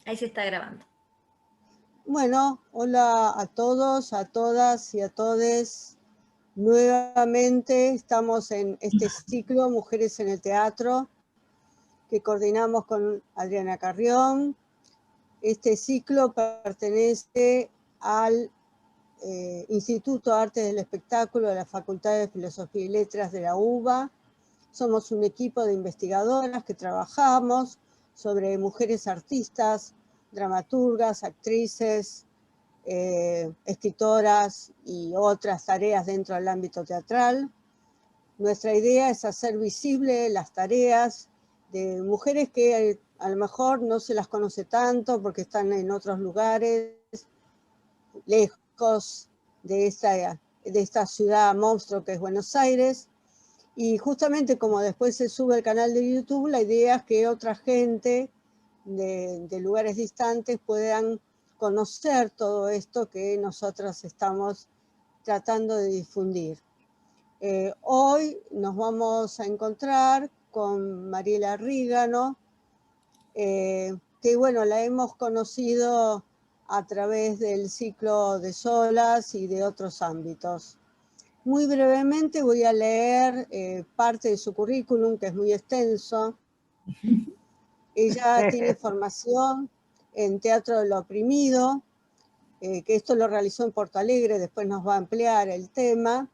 Ahí se está grabando. Bueno, hola a todos, a todas y a todes. Nuevamente estamos en este ciclo Mujeres en el Teatro que coordinamos con Adriana Carrión. Este ciclo pertenece al Instituto de Artes del Espectáculo de la Facultad de Filosofía y Letras de la UBA. Somos un equipo de investigadoras que trabajamos sobre mujeres artistas, dramaturgas, actrices, escritoras y otras tareas dentro del ámbito teatral. Nuestra idea es hacer visible las tareas de mujeres que a lo mejor no se las conoce tanto porque están en otros lugares, lejos de esta ciudad monstruo que es Buenos Aires. Y justamente como después se sube al canal de YouTube, la idea es que otra gente de lugares distantes puedan conocer todo esto que nosotros estamos tratando de difundir. Hoy nos vamos a encontrar con Mariela Rígano, que bueno, la hemos conocido a través del ciclo de Solas y de otros ámbitos. Muy brevemente voy a leer parte de su currículum, que es muy extenso. Ella tiene formación en Teatro de lo Oprimido, que esto lo realizó en Porto Alegre, después nos va a ampliar el tema.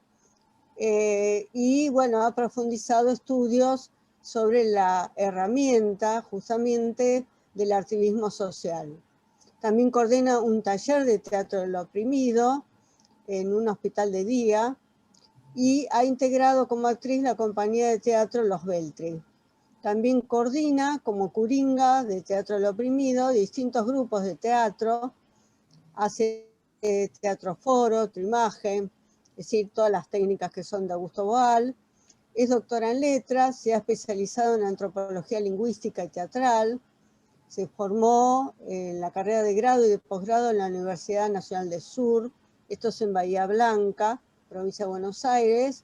Y bueno, ha profundizado estudios sobre la herramienta justamente del activismo social. También coordina un taller de Teatro de lo Oprimido en un hospital de día y ha integrado como actriz la compañía de teatro Los Beltri. También coordina como curinga de Teatro del Oprimido distintos grupos de teatro, hace teatro foro, trimaje, es decir, todas las técnicas que son de Augusto Boal. Es doctora en letras, se ha especializado en antropología lingüística y teatral, se formó en la carrera de grado y de posgrado en la Universidad Nacional del Sur, esto es en Bahía Blanca, provincia de Buenos Aires,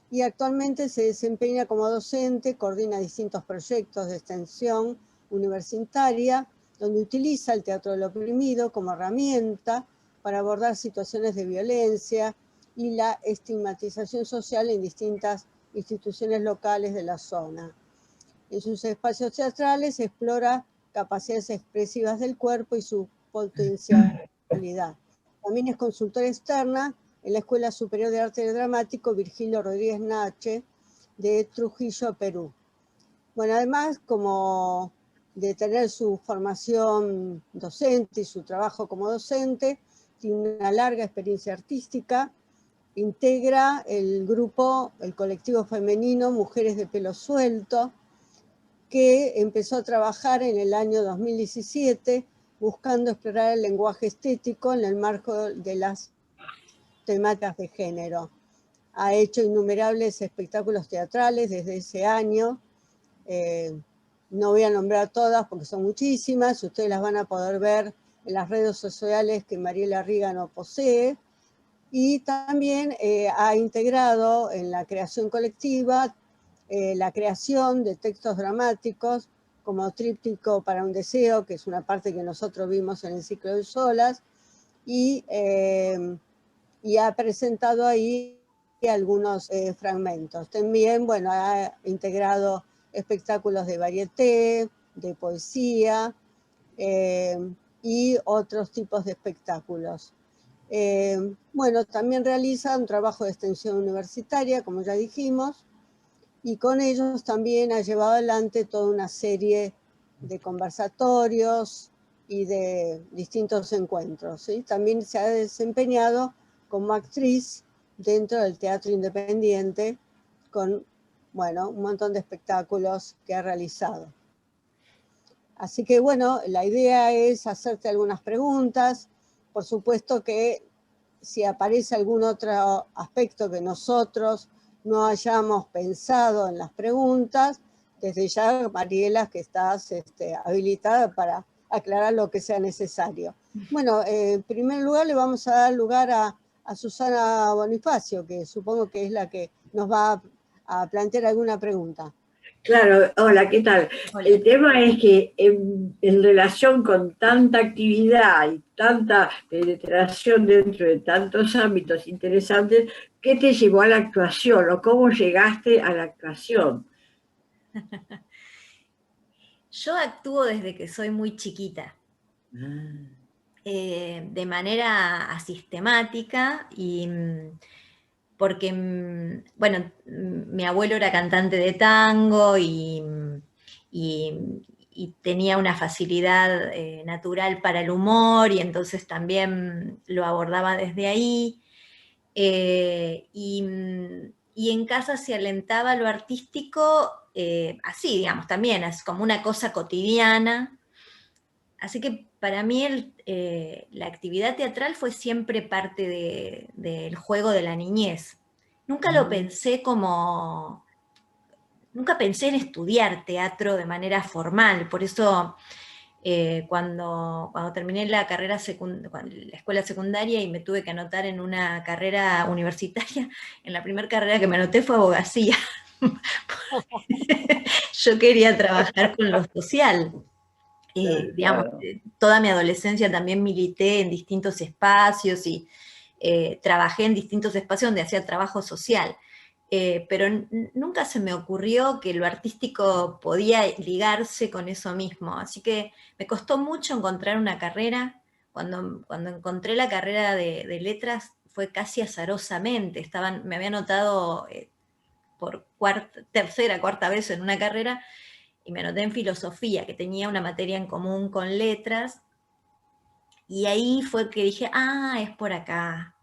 y actualmente se desempeña como docente, coordina distintos proyectos de extensión universitaria, donde utiliza el teatro del oprimido como herramienta para abordar situaciones de violencia y la estigmatización social en distintas instituciones locales de la zona. En sus espacios teatrales explora capacidades expresivas del cuerpo y su potencialidad. También es consultora externa en la Escuela Superior de Arte Dramático Virgilio Rodríguez Nache de Trujillo, Perú. Bueno, además, como de tener su formación docente y su trabajo como docente, tiene una larga experiencia artística, integra el grupo, el colectivo femenino Mujeres de Pelo Suelto, que empezó a trabajar en el año 2017 buscando explorar el lenguaje estético en el marco de las temáticas de género. Ha hecho innumerables espectáculos teatrales desde ese año. No voy a nombrar todas porque son muchísimas. Ustedes las van a poder ver en las redes sociales que Mariela Rígano posee. Y también ha integrado en la creación colectiva la creación de textos dramáticos como Tríptico para un deseo, que es una parte que nosotros vimos en el ciclo de Solas, y ha presentado ahí algunos fragmentos. También, bueno, ha integrado espectáculos de varieté, de poesía y otros tipos de espectáculos. Bueno, también realiza un trabajo de extensión universitaria, como ya dijimos, y con ellos también ha llevado adelante toda una serie de conversatorios y de distintos encuentros, ¿sí? También se ha desempeñado como actriz dentro del teatro independiente con, bueno, un montón de espectáculos que ha realizado. Así que, bueno, la idea es hacerte algunas preguntas. Por supuesto que si aparece algún otro aspecto que nosotros no hayamos pensado en las preguntas, desde ya, Mariela, que estás habilitada para aclarar lo que sea necesario. Bueno, en primer lugar le vamos a dar lugar a Susana Bonifacio, que supongo que es la que nos va a plantear alguna pregunta. Claro, hola, ¿qué tal? Hola. El tema es que en relación con tanta actividad y tanta penetración dentro de tantos ámbitos interesantes, ¿qué te llevó a la actuación o cómo llegaste a la actuación? Yo actúo desde que soy muy chiquita, Ah, de manera asistemática y porque, bueno, mi abuelo era cantante de tango y- y tenía una facilidad natural para el humor y entonces también lo abordaba desde ahí. Y en casa se alentaba lo artístico así, digamos, también, es como una cosa cotidiana. Así que para mí la actividad teatral fue siempre parte del juego de la niñez. Nunca lo ah, pensé como, nunca pensé en estudiar teatro de manera formal, por eso cuando terminé la carrera la escuela secundaria y me tuve que anotar en una carrera universitaria, en la primera carrera que me anoté fue abogacía. Yo quería trabajar con lo social. Digamos, claro. toda mi adolescencia también milité en distintos espacios y trabajé en distintos espacios donde hacía trabajo social. Pero nunca se me ocurrió que lo artístico podía ligarse con eso mismo. Así que me costó mucho encontrar una carrera. Cuando encontré la carrera de letras fue casi azarosamente. Me había anotado por tercera, cuarta vez en una carrera y me anoté en filosofía, que tenía una materia en común con letras, y ahí fue que dije, ah, es por acá.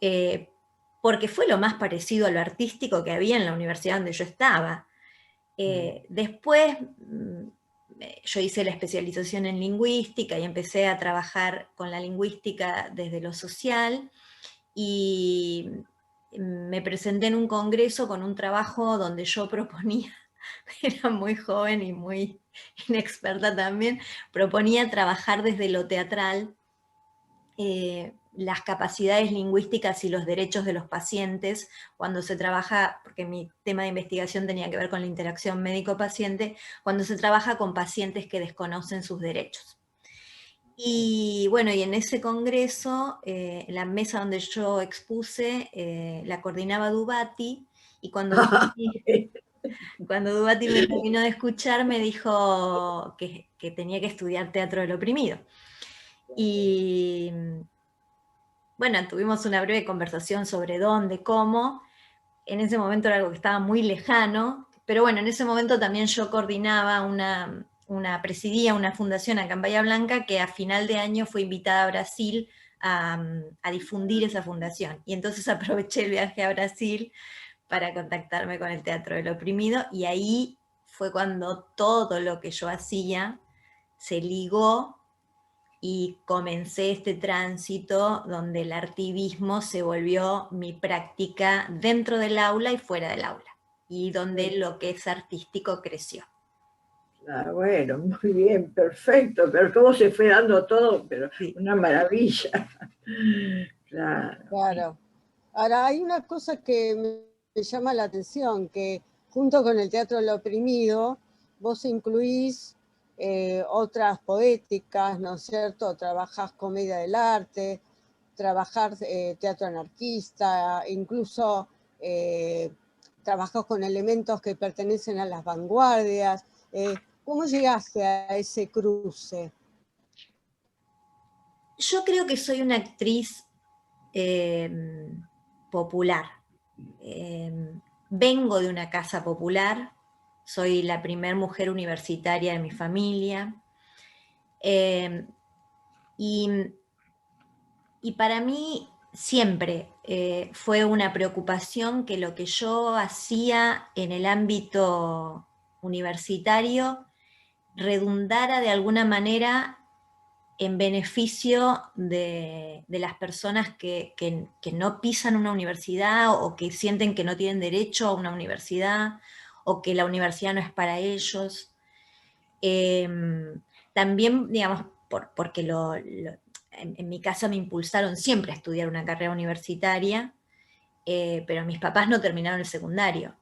Eh, Porque fue lo más parecido a lo artístico que había en la universidad donde yo estaba. Después yo hice la especialización en lingüística y empecé a trabajar con la lingüística desde lo social y me presenté en un congreso con un trabajo donde yo proponía, era muy joven y muy inexperta también, proponía trabajar desde lo teatral las capacidades lingüísticas y los derechos de los pacientes cuando se trabaja, porque mi tema de investigación tenía que ver con la interacción médico-paciente, cuando se trabaja con pacientes que desconocen sus derechos. Y bueno, y en ese congreso, la mesa donde yo expuse, la coordinaba Dubati, y cuando Dubati me terminó de escuchar, me dijo que tenía que estudiar teatro del oprimido. Y bueno, tuvimos una breve conversación sobre dónde, cómo. En ese momento era algo que estaba muy lejano, pero bueno, en ese momento también yo coordinaba presidía una fundación acá en Bahía Blanca que a final de año fue invitada a Brasil a difundir esa fundación. Y entonces aproveché el viaje a Brasil para contactarme con el Teatro del Oprimido y ahí fue cuando todo lo que yo hacía se ligó y comencé este tránsito donde el artivismo se volvió mi práctica dentro del aula y fuera del aula, y donde lo que es artístico creció. Ah, bueno, muy bien, perfecto, pero cómo se fue dando todo, pero Sí. una maravilla. Claro. Claro. Ahora, hay una cosa que me llama la atención, que junto con el teatro del oprimido, vos incluís otras poéticas, ¿no es cierto? Trabajás comedia del arte, trabajás teatro anarquista, incluso eh, trabajás con elementos que pertenecen a las vanguardias. ¿Cómo llegaste a ese cruce? Yo creo que soy una actriz eh, popular. Eh, Vengo de una casa popular, soy la primer mujer universitaria de mi familia. eh, y Y para mí siempre fue una preocupación que lo que yo hacía en el ámbito universitario redundara de alguna manera en beneficio de las personas que no pisan una universidad o que sienten que no tienen derecho a una universidad o que la universidad no es para ellos. Eh, También, digamos, porque en mi casa me impulsaron siempre a estudiar una carrera universitaria, pero mis papás no terminaron el secundario.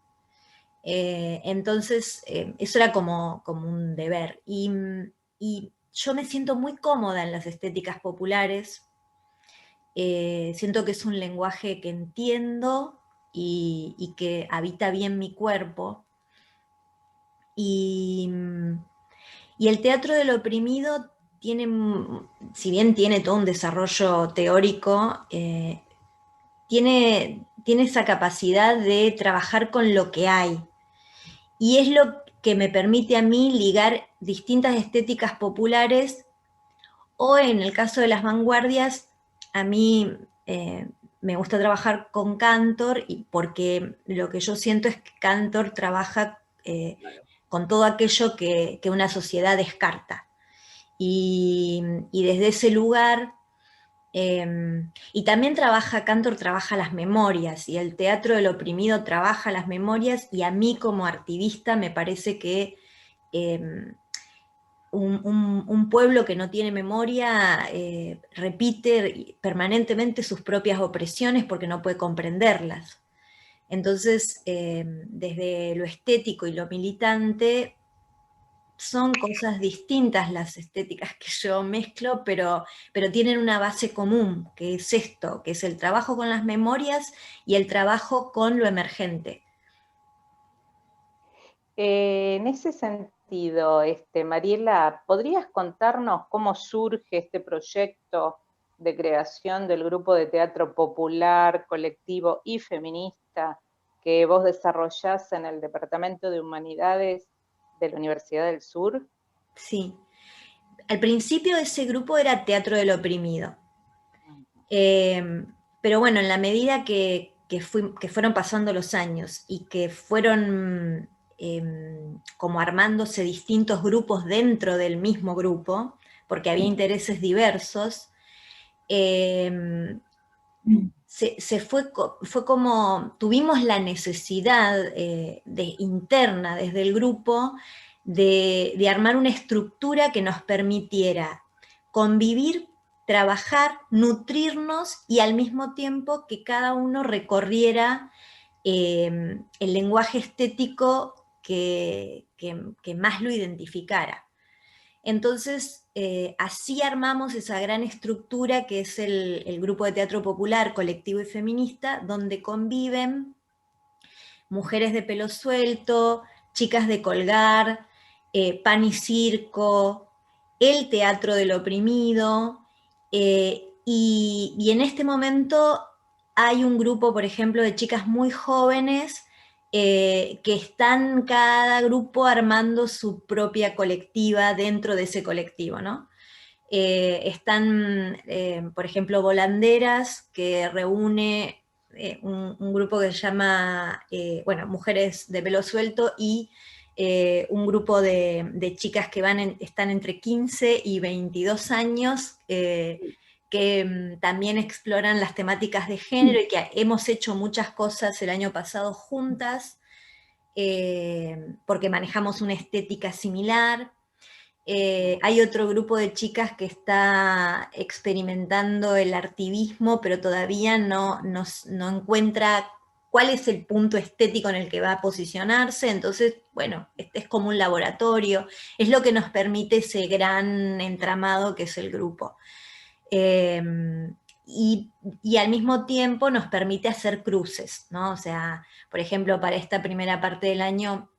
Entonces, eso era como un deber. Y yo me siento muy cómoda en las estéticas populares. Siento que es un lenguaje que entiendo y que habita bien mi cuerpo. Y el teatro del oprimido tiene, si bien tiene todo un desarrollo teórico, tiene esa capacidad de trabajar con lo que hay. Y es lo que me permite a mí ligar distintas estéticas populares, o en el caso de las vanguardias, a mí me gusta trabajar con Cantor, y porque lo que yo siento es que Cantor trabaja con todo aquello que una sociedad descarta. Y desde ese lugar, y también Cantor trabaja las memorias, y el teatro del oprimido trabaja las memorias, y a mí como activista me parece que un pueblo que no tiene memoria repite permanentemente sus propias opresiones porque no puede comprenderlas. Entonces, desde lo estético y lo militante, son cosas distintas las estéticas que yo mezclo, pero tienen una base común, que es esto, que es el trabajo con las memorias y el trabajo con lo emergente. En ese sentido, Mariela, ¿podrías contarnos cómo surge este proyecto de creación del grupo de teatro popular, colectivo y feminista que vos desarrollás en el Departamento de Humanidades de la Universidad del Sur? Sí. Al principio ese grupo era Teatro del Oprimido. Pero bueno, en la medida que fueron pasando los años y que fueron como armándose distintos grupos dentro del mismo grupo, porque había intereses diversos, fue como, tuvimos la necesidad interna desde el grupo de armar una estructura que nos permitiera convivir, trabajar, nutrirnos, y al mismo tiempo que cada uno recorriera el lenguaje estético que más lo identificara. Entonces, así armamos esa gran estructura que es el grupo de teatro popular, colectivo y feminista, donde conviven mujeres de pelo suelto, chicas de colgar, pan y circo, el teatro del oprimido, y en este momento hay un grupo, por ejemplo, de chicas muy jóvenes que están cada grupo armando su propia colectiva dentro de ese colectivo, ¿no? Están, por ejemplo, Volanderas, que reúne un grupo que se llama, bueno, Mujeres de Pelo Suelto, y un grupo de chicas que están entre 15 y 22 años, que también exploran las temáticas de género, y que hemos hecho muchas cosas el año pasado juntas, porque manejamos una estética similar. Hay otro grupo de chicas que está experimentando el artivismo, pero todavía no encuentra cuál es el punto estético en el que va a posicionarse. Entonces, bueno, este es como un laboratorio, es lo que nos permite ese gran entramado que es el grupo. Y al mismo tiempo nos permite hacer cruces, ¿no? O sea, por ejemplo, para esta primera parte del año,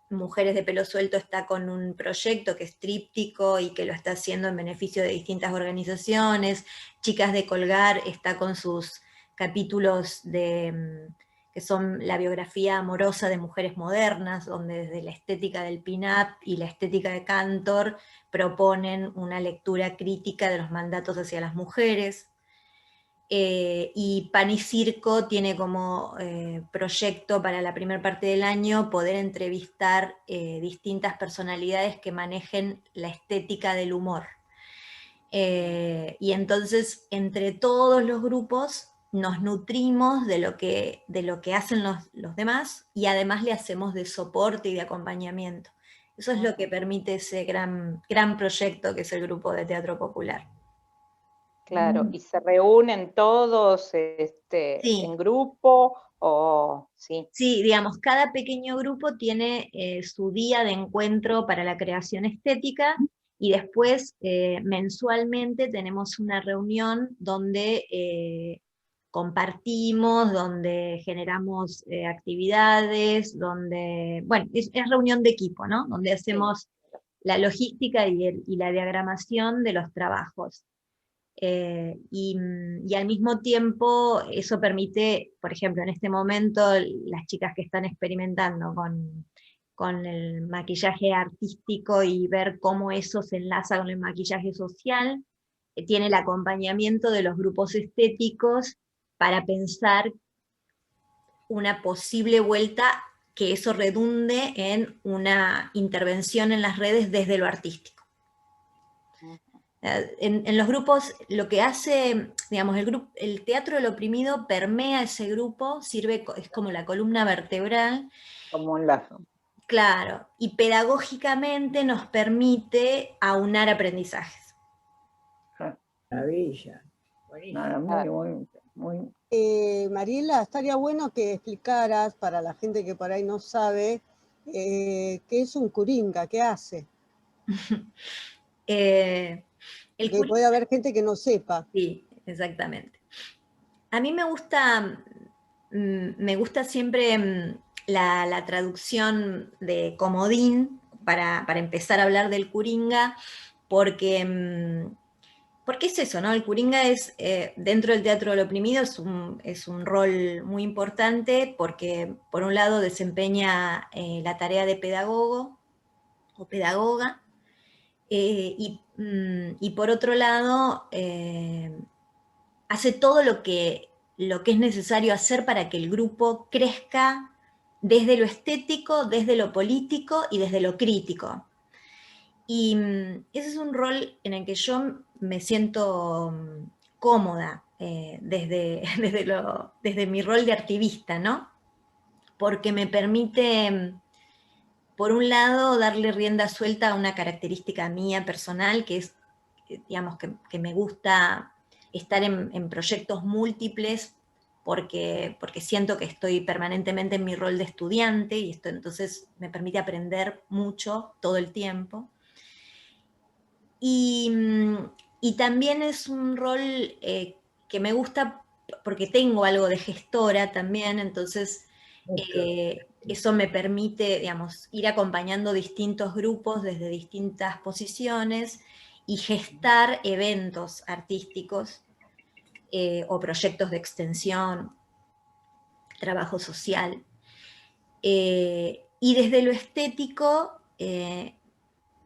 Mujeres de Pelo Suelto está con un proyecto que es tríptico y que lo está haciendo en beneficio de distintas organizaciones. Chicas de Colgar está con sus capítulos que son la biografía amorosa de mujeres modernas, donde desde la estética del pin-up y la estética de Cantor proponen una lectura crítica de los mandatos hacia las mujeres. Y Pan y Circo tiene como proyecto para la primera parte del año poder entrevistar distintas personalidades que manejen la estética del humor. Y entonces, entre todos los grupos, nos nutrimos de lo que hacen los demás, y además le hacemos de soporte y de acompañamiento. Eso es lo que permite ese gran proyecto que es el grupo de teatro popular. Claro, ¿y se reúnen todos Sí. en grupo Sí. Sí, digamos, cada pequeño grupo tiene su día de encuentro para la creación estética y después mensualmente tenemos una reunión donde compartimos, donde generamos actividades, donde, bueno, es reunión de equipo, ¿no? Donde hacemos la logística y la diagramación de los trabajos. Y al mismo tiempo eso permite, por ejemplo, en este momento las chicas que están experimentando con el maquillaje artístico y ver cómo eso se enlaza con el maquillaje social, tiene el acompañamiento de los grupos estéticos para pensar una posible vuelta que eso redunde en una intervención en las redes desde lo artístico. En los grupos, lo que hace, digamos, el teatro del oprimido permea ese grupo, es como la columna vertebral. Como un lazo. Claro, y pedagógicamente nos permite aunar aprendizajes. Maravilla. Muy. Mariela, estaría bueno que explicaras para la gente que por ahí no sabe qué es un curinga, qué hace. Que puede haber gente que no sepa. Sí, exactamente. A mí me gusta siempre la traducción de comodín para empezar a hablar del curinga, porque es eso, ¿no? El curinga es, dentro del teatro del oprimido, es un rol muy importante porque, por un lado, desempeña la tarea de pedagogo o pedagoga, y por otro lado, hace todo lo que es necesario hacer para que el grupo crezca desde lo estético, desde lo político y desde lo crítico. Y ese es un rol en el que yo me siento cómoda desde mi rol de activista, ¿no? Porque me permite, por un lado, darle rienda suelta a una característica mía personal, que es, digamos, que me gusta estar en proyectos múltiples, porque siento que estoy permanentemente en mi rol de estudiante, y esto entonces me permite aprender mucho todo el tiempo. Y también es un rol que me gusta porque tengo algo de gestora también, entonces eso me permite, digamos, ir acompañando distintos grupos desde distintas posiciones y gestar eventos artísticos o proyectos de extensión, trabajo social. Y desde lo estético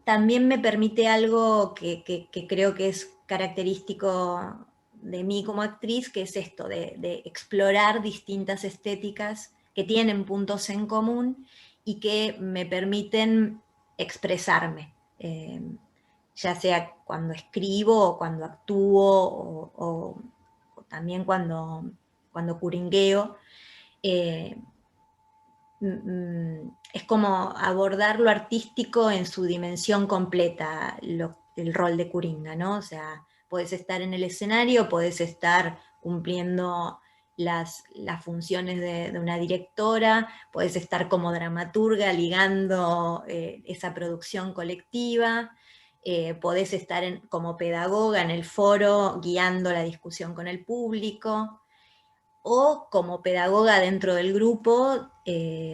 también me permite algo que creo que es característico de mí como actriz, que es esto de explorar distintas estéticas que tienen puntos en común y que me permiten expresarme, ya sea cuando escribo o cuando actúo o también cuando curingueo. Es como abordar lo artístico en su dimensión completa, el rol de curinga, ¿no? O sea, podés estar en el escenario, podés estar cumpliendo las funciones de una directora, podés estar como dramaturga ligando esa producción colectiva, podés estar como pedagoga en el foro guiando la discusión con el público, o como pedagoga dentro del grupo,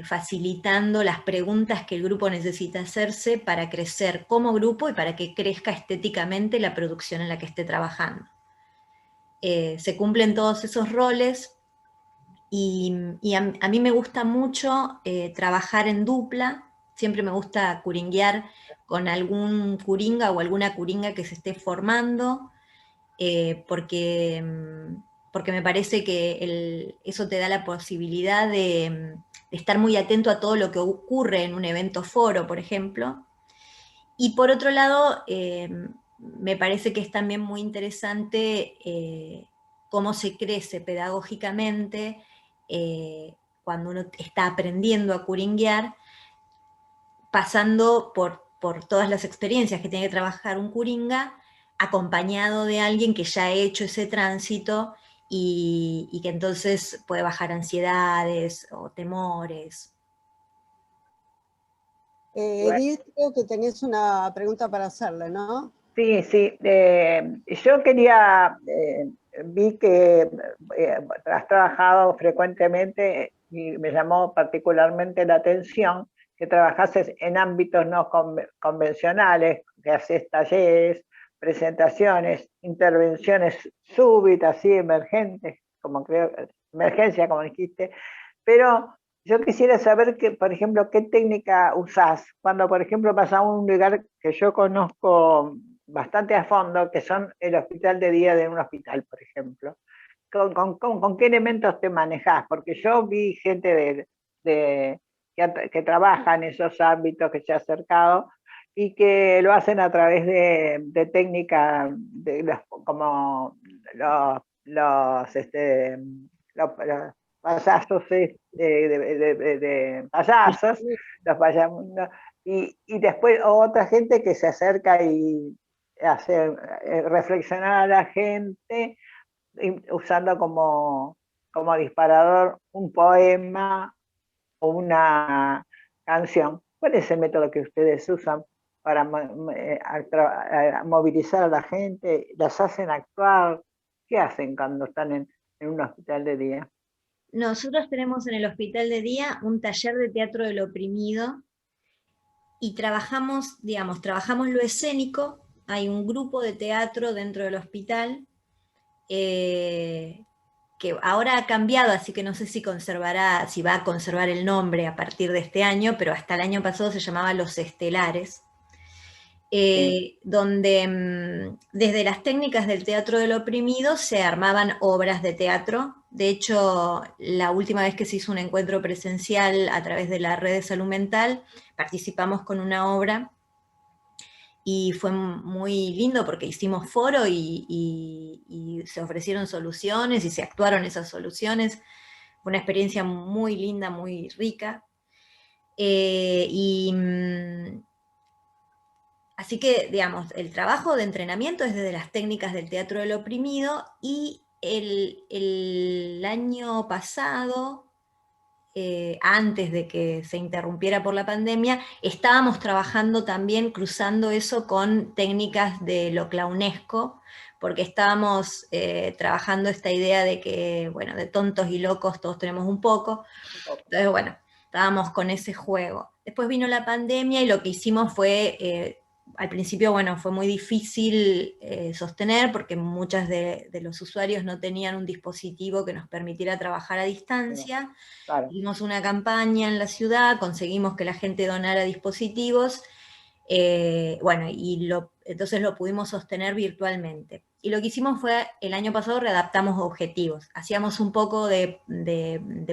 facilitando las preguntas que el grupo necesita hacerse para crecer como grupo y para que crezca estéticamente la producción en la que esté trabajando. Se cumplen todos esos roles y a mí me gusta mucho trabajar en dupla, siempre me gusta curinguear con algún curinga o alguna curinga que se esté formando, porque me parece que eso te da la posibilidad de estar muy atento a todo lo que ocurre en un evento foro, por ejemplo. Y por otro lado, me parece que es también muy interesante cómo se crece pedagógicamente cuando uno está aprendiendo a curinguear, pasando por todas las experiencias que tiene que trabajar un curinga, acompañado de alguien que ya ha hecho ese tránsito y que entonces puede bajar ansiedades o temores. Edith, creo que tenés una pregunta para hacerle, ¿no? Sí, sí. Yo quería, vi que has trabajado frecuentemente y me llamó particularmente la atención que trabajases en ámbitos no convencionales, que haces talleres, presentaciones, intervenciones súbitas y emergentes, como creo, emergencia, como dijiste, pero yo quisiera saber, que, por ejemplo, qué técnica usás cuando, por ejemplo, vas a un lugar que yo conozco bastante a fondo, que son el hospital de día de un hospital, por ejemplo. ¿Con qué elementos te manejás? Porque yo vi gente que trabaja en esos ámbitos, que se ha acercado, y que lo hacen a través de técnicas como los payasos, de payasos, los payasos, y después otra gente que se acerca y hace reflexionar a la gente usando como disparador un poema o una canción. ¿Cuál es el método que ustedes usan para movilizar a la gente? ¿Las hacen actuar? ¿Qué hacen cuando están en un hospital de día? Nosotros tenemos en el hospital de día un taller de teatro del oprimido y trabajamos, digamos, trabajamos lo escénico. Hay un grupo de teatro dentro del hospital que ahora ha cambiado, así que no sé si conservará, si va a conservar el nombre a partir de este año, pero hasta el año pasado se llamaba Los Estelares, donde desde las técnicas del teatro del oprimido se armaban obras de teatro. De hecho, la última vez que se hizo un encuentro presencial a través de la red de salud mental, participamos con una obra y fue muy lindo porque hicimos foro y se ofrecieron soluciones y se actuaron esas soluciones. Fue una experiencia muy linda, muy rica. Así que, digamos, el trabajo de entrenamiento es desde las técnicas del teatro del oprimido, y el año pasado, antes de que se interrumpiera por la pandemia, estábamos trabajando también, cruzando eso con técnicas de lo clownesco, porque estábamos trabajando esta idea de que, bueno, de tontos y locos todos tenemos un poco. Entonces, bueno, estábamos con ese juego. Después vino la pandemia y lo que hicimos fue, al principio, bueno, fue muy difícil sostener porque muchos de los usuarios no tenían un dispositivo que nos permitiera trabajar a distancia. Claro. Hicimos una campaña en la ciudad, conseguimos que la gente donara dispositivos, bueno, entonces lo pudimos sostener virtualmente. Y lo que hicimos fue, el año pasado readaptamos objetivos, hacíamos un poco de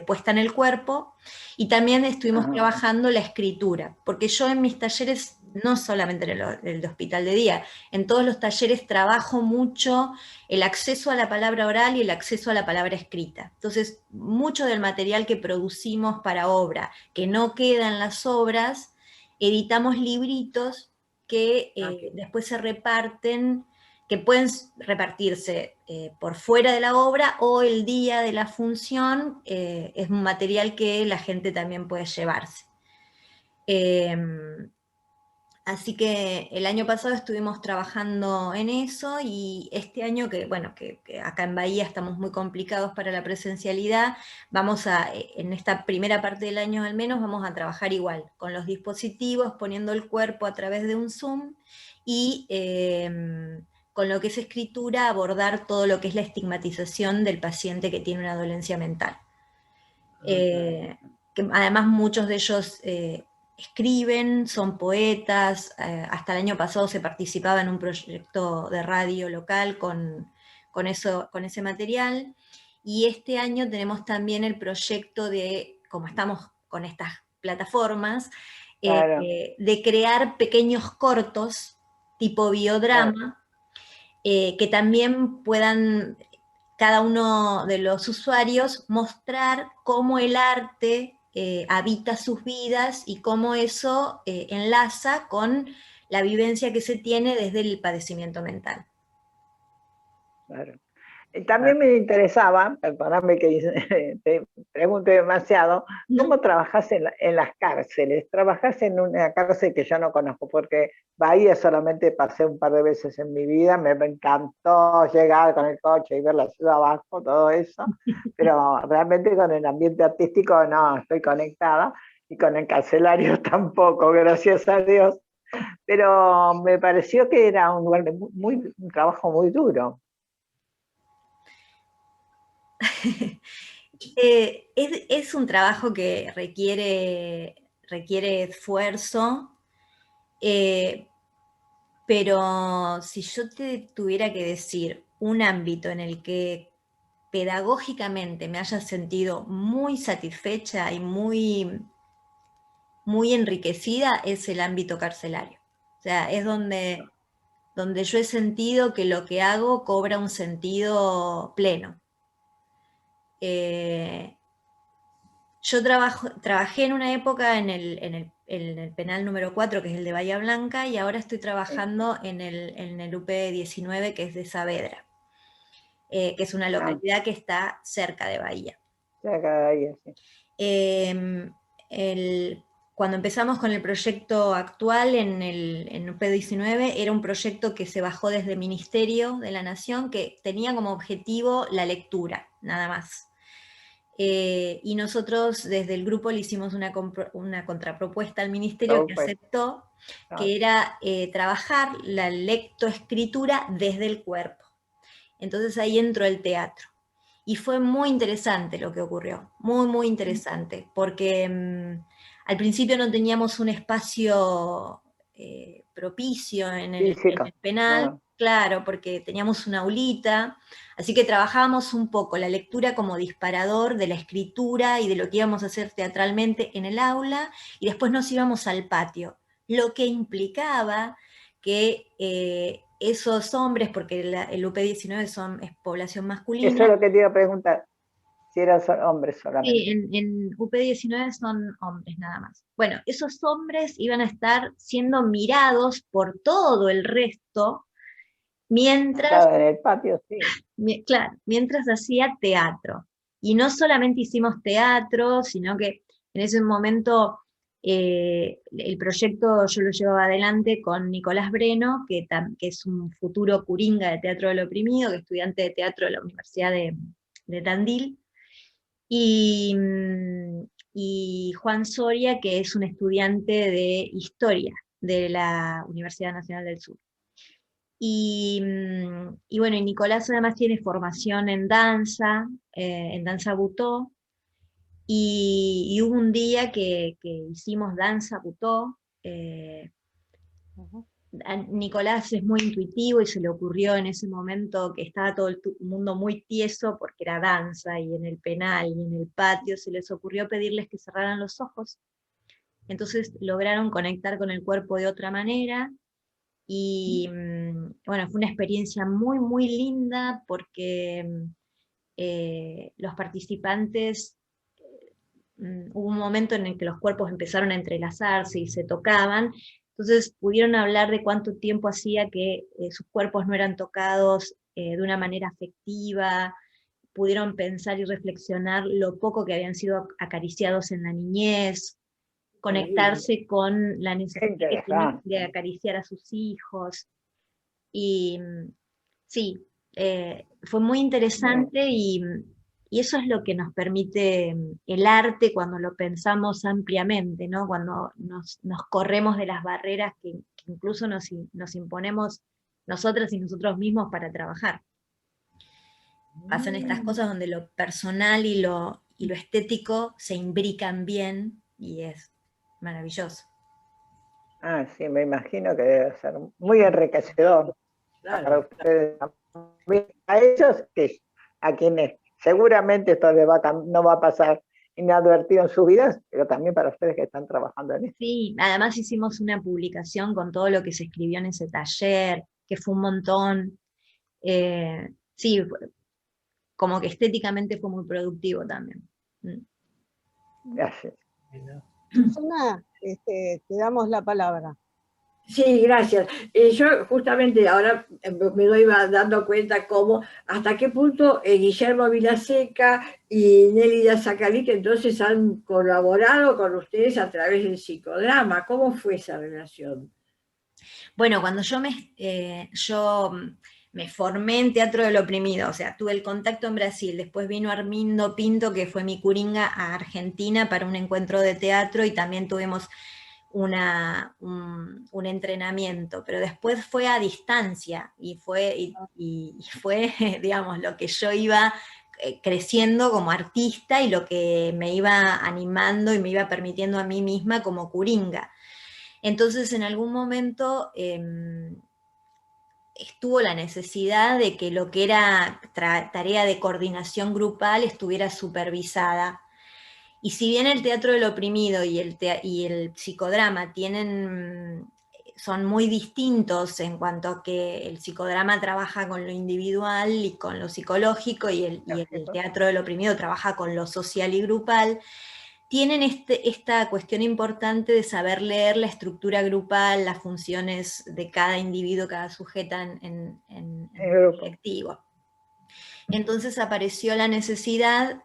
puesta en el cuerpo, y también estuvimos trabajando la escritura, porque yo en mis talleres, no solamente en el hospital de día, en todos los talleres trabajo mucho el acceso a la palabra oral y el acceso a la palabra escrita. Entonces, mucho del material que producimos para obra, que no queda en las obras, editamos libritos que después se reparten, que pueden repartirse por fuera de la obra, o el día de la función es un material que la gente también puede llevarse. Así que el año pasado estuvimos trabajando en eso, y este año que acá en Bahía estamos muy complicados para la presencialidad, en esta primera parte del año al menos, vamos a trabajar igual, con los dispositivos, poniendo el cuerpo a través de un Zoom, y con lo que es escritura, abordar todo lo que es la estigmatización del paciente que tiene una dolencia mental. Que además muchos de ellos escriben, son poetas. Hasta el año pasado se participaba en un proyecto de radio local con ese material, y este año tenemos también el proyecto de, como estamos con estas plataformas, Claro. de crear pequeños cortos tipo biodrama, que también puedan cada uno de los usuarios mostrar cómo el arte habita sus vidas y cómo eso enlaza con la vivencia que se tiene desde el padecimiento mental. Claro. También me interesaba, perdóname que te pregunte demasiado, ¿cómo trabajás en las cárceles? ¿Trabajás en una cárcel que yo no conozco? Porque Bahía solamente pasé un par de veces en mi vida, me encantó llegar con el coche y ver la ciudad abajo, todo eso, pero realmente con el ambiente artístico no estoy conectada, y con el carcelario tampoco, gracias a Dios. Pero me pareció que era un lugar un trabajo muy duro. Es un trabajo que requiere esfuerzo, pero si yo te tuviera que decir un ámbito en el que pedagógicamente me haya sentido muy satisfecha y muy enriquecida, es el ámbito carcelario. O sea, es donde yo he sentido que lo que hago cobra un sentido pleno. Yo trabajé en una época en el penal número 4, que es el de Bahía Blanca, y ahora estoy trabajando en el UP 19, que es de Saavedra, que es una localidad que está cerca de Bahía. Cerca de Bahía, sí. Cuando empezamos con el proyecto actual en UP 19, era un proyecto que se bajó desde el Ministerio de la Nación, que tenía como objetivo la lectura, nada más. Y nosotros desde el grupo le hicimos una contrapropuesta al ministerio que aceptó, que era trabajar la lectoescritura desde el cuerpo. Entonces ahí entró el teatro. Y fue muy interesante lo que ocurrió, muy, muy interesante, porque al principio no teníamos un espacio propicio en el penal, claro, porque teníamos una aulita, así que trabajábamos un poco la lectura como disparador de la escritura y de lo que íbamos a hacer teatralmente en el aula, y después nos íbamos al patio, lo que implicaba que esos hombres, porque el UP19 es población masculina. Eso es lo que te iba a preguntar, si eran hombres solamente. Sí, en UP19 son hombres nada más. Bueno, esos hombres iban a estar siendo mirados por todo el resto mientras... Claro, en el patio, sí. Claro, mientras hacía teatro. Y no solamente hicimos teatro, sino que en ese momento el proyecto yo lo llevaba adelante con Nicolás Breno, que es un futuro curinga de Teatro del Oprimido, que es estudiante de teatro de la Universidad de Tandil, y Juan Soria, que es un estudiante de Historia de la Universidad Nacional del Sur. Y bueno, y Nicolás además tiene formación en danza butó, y hubo un día que hicimos danza butó. Nicolás es muy intuitivo y se le ocurrió en ese momento que estaba todo el mundo muy tieso porque era danza, y en el penal y en el patio se les ocurrió pedirles que cerraran los ojos. Entonces lograron conectar con el cuerpo de otra manera. Y bueno, fue una experiencia muy, muy linda porque los participantes, hubo un momento en el que los cuerpos empezaron a entrelazarse y se tocaban, entonces pudieron hablar de cuánto tiempo hacía que sus cuerpos no eran tocados de una manera afectiva, pudieron pensar y reflexionar lo poco que habían sido acariciados en la niñez, conectarse con la necesidad que tienen de acariciar a sus hijos. Y sí, fue muy interesante, y eso es lo que nos permite el arte cuando lo pensamos ampliamente, ¿no? Cuando nos corremos de las barreras que incluso nos imponemos nosotras y nosotros mismos para trabajar. Pasan estas cosas donde lo personal y lo estético se imbrican bien, y es maravilloso. Ah, sí, me imagino que debe ser muy enriquecedor para ustedes. A ellos, a quienes seguramente esto no va a pasar inadvertido en sus vidas, pero también para ustedes que están trabajando en esto. Sí, además hicimos una publicación con todo lo que se escribió en ese taller, que fue un montón. Sí, como que estéticamente fue muy productivo también. Gracias. Susana, te damos la palabra. Sí, gracias. Yo justamente ahora me doy dando cuenta cómo, hasta qué punto Guillermo Vilaseca y Nélida Zacalit entonces han colaborado con ustedes a través del psicodrama. ¿Cómo fue esa relación? Bueno, cuando me formé en Teatro del Oprimido, o sea, tuve el contacto en Brasil, después vino Armindo Pinto, que fue mi curinga, a Argentina para un encuentro de teatro y también tuvimos un entrenamiento, pero después fue a distancia y fue, digamos, lo que yo iba creciendo como artista y lo que me iba animando y me iba permitiendo a mí misma como curinga. Entonces en algún momento estuvo la necesidad de que lo que era tarea de coordinación grupal estuviera supervisada. Y si bien el teatro del oprimido y el psicodrama son muy distintos en cuanto a que el psicodrama trabaja con lo individual y con lo psicológico y el teatro del oprimido trabaja con lo social y grupal, tienen esta cuestión importante de saber leer la estructura grupal, las funciones de cada individuo, cada sujeto en el colectivo. Entonces apareció la necesidad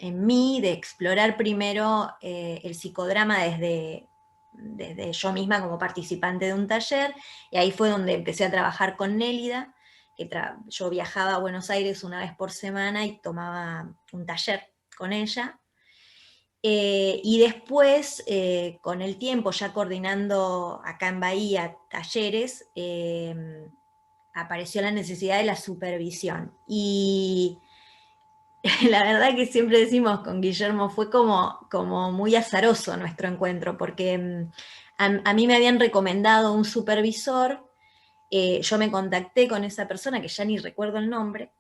en mí de explorar primero el psicodrama desde yo misma como participante de un taller, y ahí fue donde empecé a trabajar con Nélida, que yo viajaba a Buenos Aires una vez por semana y tomaba un taller con ella. Y después, con el tiempo, ya coordinando acá en Bahía talleres, apareció la necesidad de la supervisión. Y la verdad que siempre decimos con Guillermo, fue como muy azaroso nuestro encuentro, porque a mí me habían recomendado un supervisor, yo me contacté con esa persona, que ya ni recuerdo el nombre,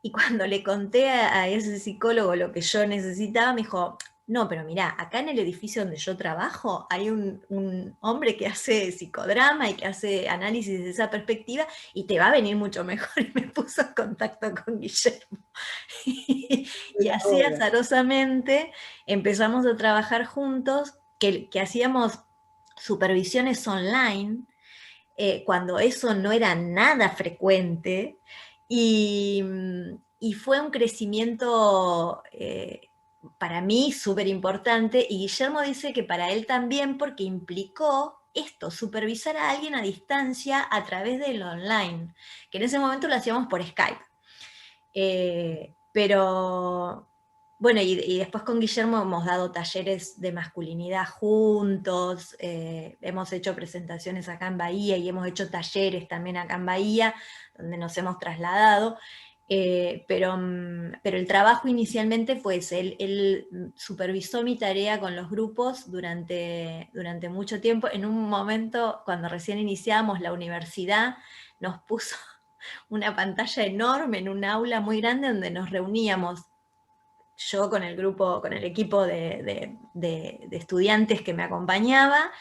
y cuando le conté a ese psicólogo lo que yo necesitaba, me dijo, no, pero mirá, acá en el edificio donde yo trabajo hay un hombre que hace psicodrama y que hace análisis de esa perspectiva y te va a venir mucho mejor. Y me puso en contacto con Guillermo. Y así azarosamente empezamos a trabajar juntos, que hacíamos supervisiones online, cuando eso no era nada frecuente, y fue un crecimiento para mí súper importante, y Guillermo dice que para él también, porque implicó esto, supervisar a alguien a distancia a través del online, que en ese momento lo hacíamos por Skype. Pero bueno, y después con Guillermo hemos dado talleres de masculinidad juntos, hemos hecho presentaciones acá en Bahía y hemos hecho talleres también acá en Bahía, donde nos hemos trasladado. Pero el trabajo inicialmente fue ese, él supervisó mi tarea con los grupos durante mucho tiempo. En un momento, cuando recién iniciábamos la universidad, nos puso una pantalla enorme en un aula muy grande donde nos reuníamos, yo con el grupo, con el equipo de estudiantes que me acompañaba,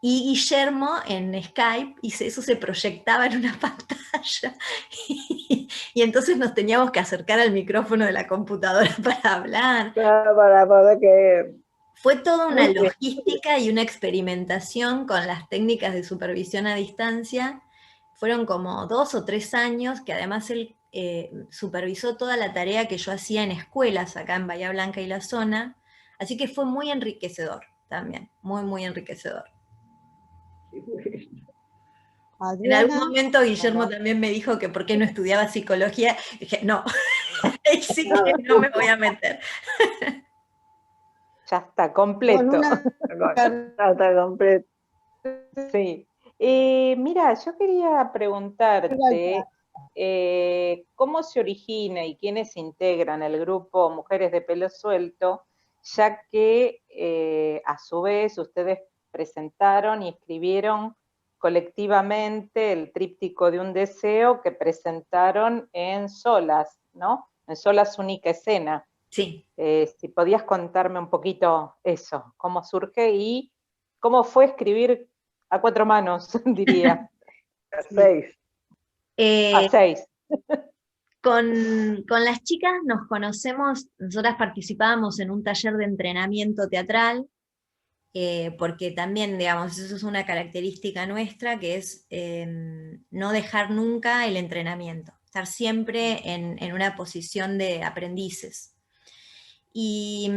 y Guillermo en Skype, y eso se proyectaba en una pantalla, y entonces nos teníamos que acercar al micrófono de la computadora para hablar. Claro, para poder que... Fue toda una logística y una experimentación con las técnicas de supervisión a distancia. Fueron como 2 o 3 años, que además él supervisó toda la tarea que yo hacía en escuelas acá en Bahía Blanca y la zona, así que fue muy enriquecedor también, muy, muy enriquecedor. Adriana, en algún momento Guillermo también me dijo que por qué no estudiaba psicología, y dije, no, ahí sí que no me voy a meter. Ya está completo. Ya está completo. Sí. Mira, yo quería preguntarte cómo se origina y quiénes integran el grupo Mujeres de Pelo Suelto, ya que a su vez ustedes presentaron y escribieron colectivamente el tríptico de un deseo que presentaron en Solas, ¿no? En Solas Única Escena. Sí. Si podías contarme un poquito eso, cómo surge y cómo fue escribir a 4 manos, diría. A 6. A 6. Con las chicas nos conocemos, nosotras participábamos en un taller de entrenamiento teatral, porque también, digamos, eso es una característica nuestra, que es no dejar nunca el entrenamiento, estar siempre en una posición de aprendices. Y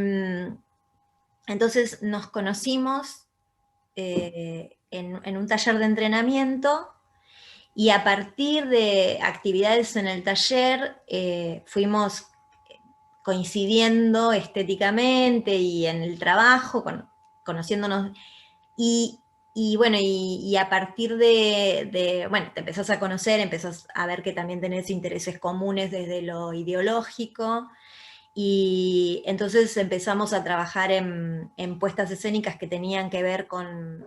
entonces nos conocimos en un taller de entrenamiento, y a partir de actividades en el taller fuimos coincidiendo estéticamente y en el trabajo, conociéndonos, y bueno, y a partir bueno, te empezás a conocer, empezás a ver que también tenés intereses comunes desde lo ideológico, y entonces empezamos a trabajar en puestas escénicas que tenían que ver con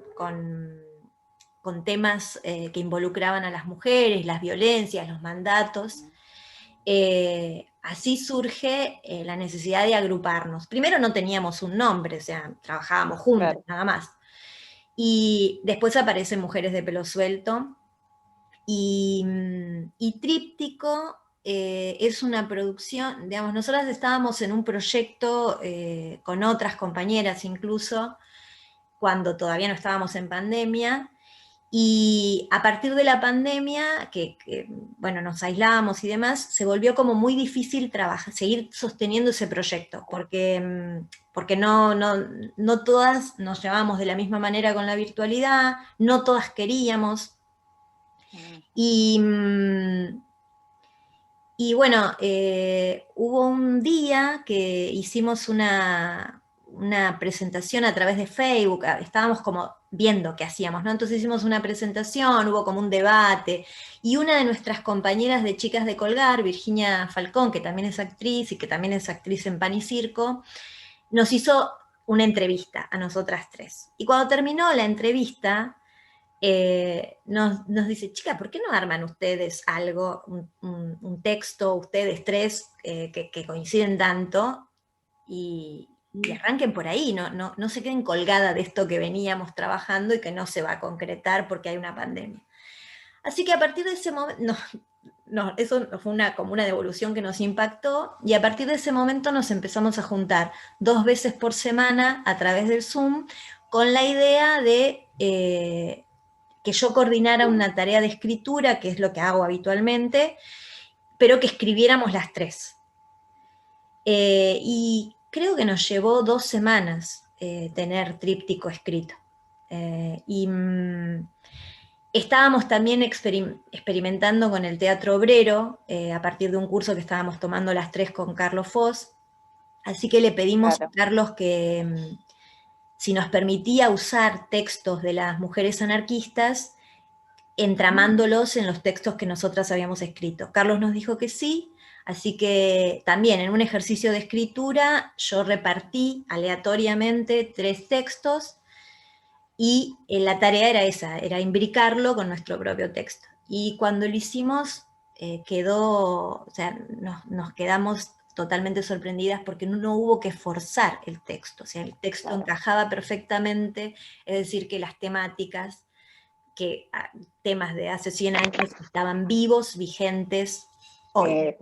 temas que involucraban a las mujeres, las violencias, los mandatos. Así surge la necesidad de agruparnos. Primero no teníamos un nombre, o sea, trabajábamos juntas, Claro. nada más. Y después aparecen Mujeres de Pelo Suelto. Y Tríptico es una producción, digamos, nosotras estábamos en un proyecto con otras compañeras incluso, cuando todavía no estábamos en pandemia, y a partir de la pandemia, bueno, nos aislamos y demás, se volvió como muy difícil seguir sosteniendo ese proyecto, porque no todas nos llevábamos de la misma manera con la virtualidad, no todas queríamos. Y bueno, hubo un día que hicimos una presentación a través de Facebook, estábamos como viendo qué hacíamos, ¿no? Entonces hicimos una presentación, hubo como un debate, y una de nuestras compañeras de Chicas de Colgar, Virginia Falcón, que también es actriz y que también es actriz en Pan y Circo, nos hizo una entrevista a nosotras tres. Y cuando terminó la entrevista, nos dice, chica, ¿por qué no arman ustedes algo, un texto, ustedes tres, que coinciden tanto, y arranquen por ahí, no se queden colgadas de esto que veníamos trabajando y que no se va a concretar porque hay una pandemia? Así que a partir de ese momento, eso fue como una devolución que nos impactó, y a partir de ese momento nos empezamos a juntar 2 veces por semana a través del Zoom, con la idea de que yo coordinara una tarea de escritura, que es lo que hago habitualmente, pero que escribiéramos las tres. Y creo que nos llevó 2 semanas tener Tríptico escrito. Y estábamos también experimentando con el teatro obrero, a partir de un curso que estábamos tomando las tres con Carlos Foss, así que le pedimos a Carlos que si nos permitía usar textos de las mujeres anarquistas, entramándolos en los textos que nosotras habíamos escrito. Carlos nos dijo que sí, así que también en un ejercicio de escritura yo repartí aleatoriamente 3 textos, y la tarea era esa, era imbricarlo con nuestro propio texto. Y cuando lo hicimos, o sea, nos quedamos totalmente sorprendidas, porque no hubo que forzar el texto, o sea, el texto encajaba perfectamente, es decir, que las temáticas, temas de hace 100 años, estaban vivos, vigentes hoy.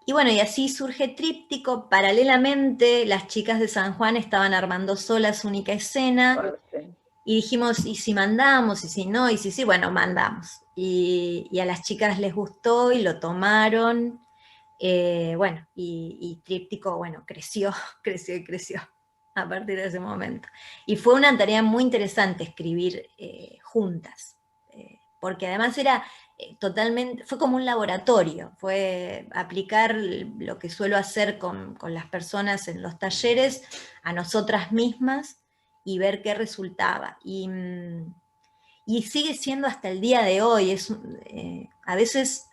Y bueno, y así surge Tríptico. Paralelamente, las chicas de San Juan estaban armando solas Única Escena, y dijimos, ¿y si mandamos? ¿Y si no? Y si sí, bueno, mandamos. Y a las chicas les gustó y lo tomaron. Bueno, y Tríptico, bueno, creció, creció y creció a partir de ese momento. Y fue una tarea muy interesante escribir juntas, porque además era totalmente, fue como un laboratorio, fue aplicar lo que suelo hacer con las personas en los talleres a nosotras mismas y ver qué resultaba. Y sigue siendo hasta el día de hoy. A veces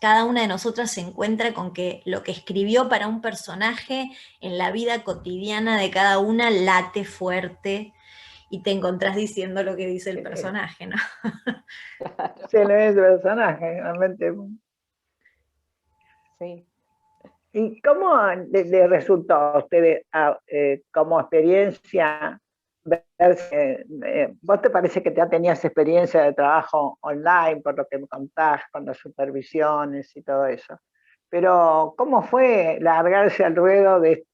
cada una de nosotras se encuentra con que lo que escribió para un personaje en la vida cotidiana de cada una late fuerte, y te encontrás diciendo lo que dice el personaje, ¿no? Sí, no es personaje, realmente. Sí. ¿Y cómo le resultó a ustedes como experiencia verse? ¿Vos te parece que ya tenías experiencia de trabajo online, por lo que me contás, con las supervisiones y todo eso? Pero ¿cómo fue largarse al ruedo de